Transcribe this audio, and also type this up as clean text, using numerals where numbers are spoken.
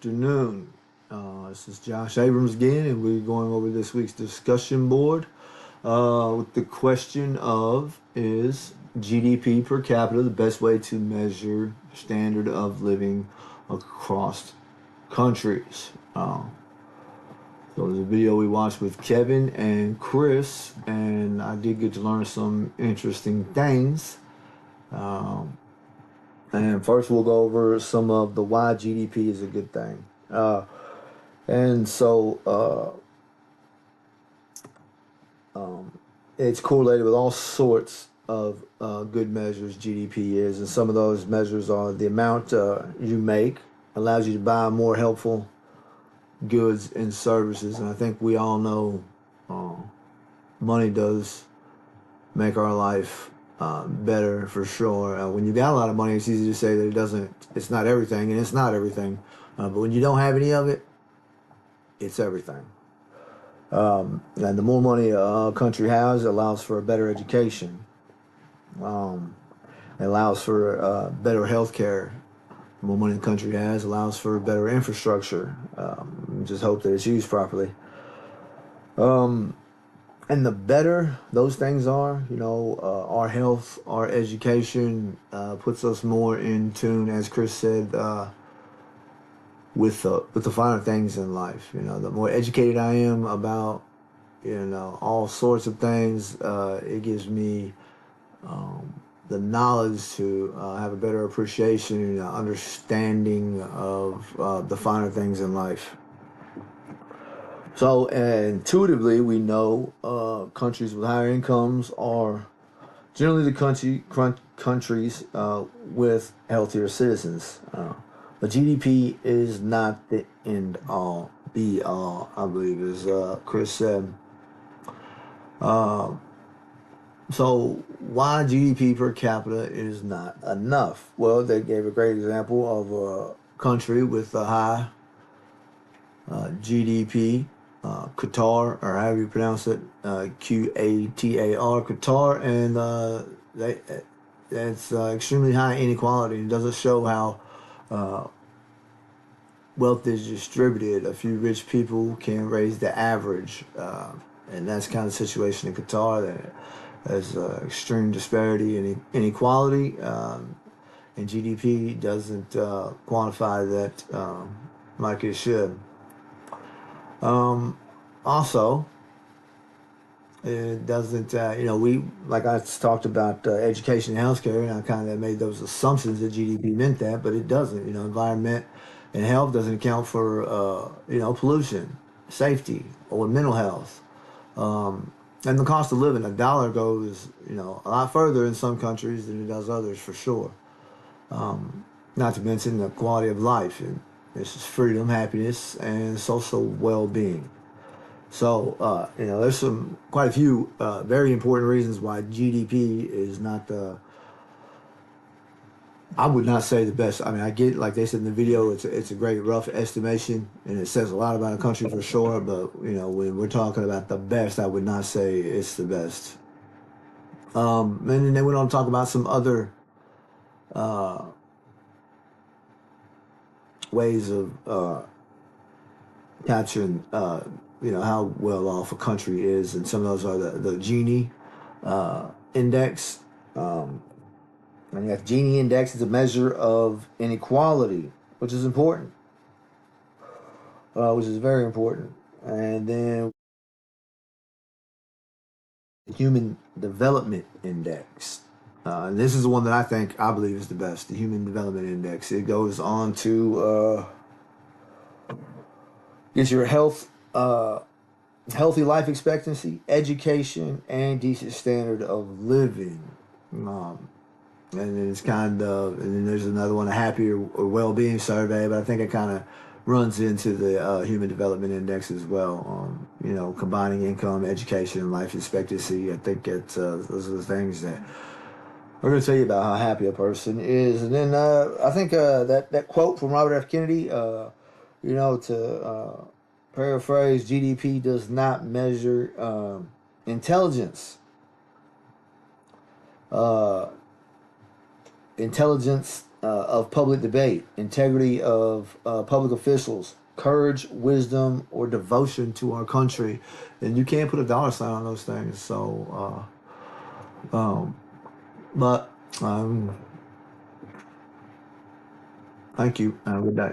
afternoon. This is Josh Abrams again, and we're going over this week's discussion board with the question of, is GDP per capita the best way to measure standard of living across countries? So there's a video we watched with Kevin and Chris, and I did get to learn some interesting things. Um, and first, we'll go over some of the why GDP is a good thing. And so it's correlated with all sorts of good measures, GDP is. And some of those measures are the amount you make, allows you to buy more helpful goods and services. And I think we all know uh, money does make our life better for sure. When you got a lot of money, it's easy to say that it's not everything, and it's not everything. But when you don't have any of it, it's everything. And the more money a country has, it allows for a better education. It allows for better health care. The more money the country has, allows for better infrastructure. Just hope that it's used properly. And the better those things are, our health, our education puts us more in tune, as Chris said, with the finer things in life. The more educated I am about, all sorts of things, it gives me the knowledge to have a better appreciation and understanding of the finer things in life. So intuitively, we know countries with higher incomes are generally the countries with healthier citizens. But GDP is not the end all, be all, I believe, as Chris said. So why GDP per capita is not enough? Well, they gave a great example of a country with a high GDP, Qatar, or however you pronounce it, Qatar, Qatar, and that's extremely high inequality. It doesn't show how wealth is distributed. A few rich people can raise the average, and that's kind of the situation in Qatar. That there's extreme disparity and inequality, and GDP doesn't quantify that like it should. Also, it doesn't, we, like I talked about education and healthcare, and I kind of made those assumptions that GDP meant that, but it doesn't. Environment and health doesn't account for, pollution, safety, or mental health. And the cost of living, a dollar goes, a lot further in some countries than it does others, for sure. Not to mention the quality of life. And this is freedom, happiness, and social well-being. So, there's quite a few very important reasons why GDP is not I would not say the best. I mean, I get, like they said in the video, it's a great rough estimation, and it says a lot about a country for sure. But when we're talking about the best, I would not say it's the best. And then they went on to talk about some other uh, ways of capturing, how well off a country is, and some of those are the Gini index. And the Gini index is a measure of inequality, which is important, which is very important. And then the Human Development Index. And this is the one that I believe is the best, the Human Development Index. It goes on to get your healthy life expectancy, education, and decent standard of living. And then and then there's another one, a happier or well-being survey, but I think it kind of runs into the Human Development Index as well. Combining income, education, and life expectancy. I think those are the things that are going to tell you about how happy a person is. And then I think that quote from Robert F. Kennedy, to paraphrase, GDP does not measure intelligence. Intelligence of public debate, integrity of public officials, courage, wisdom, or devotion to our country, then you can't put a dollar sign on those things. So, um, but thank you. Have a good day.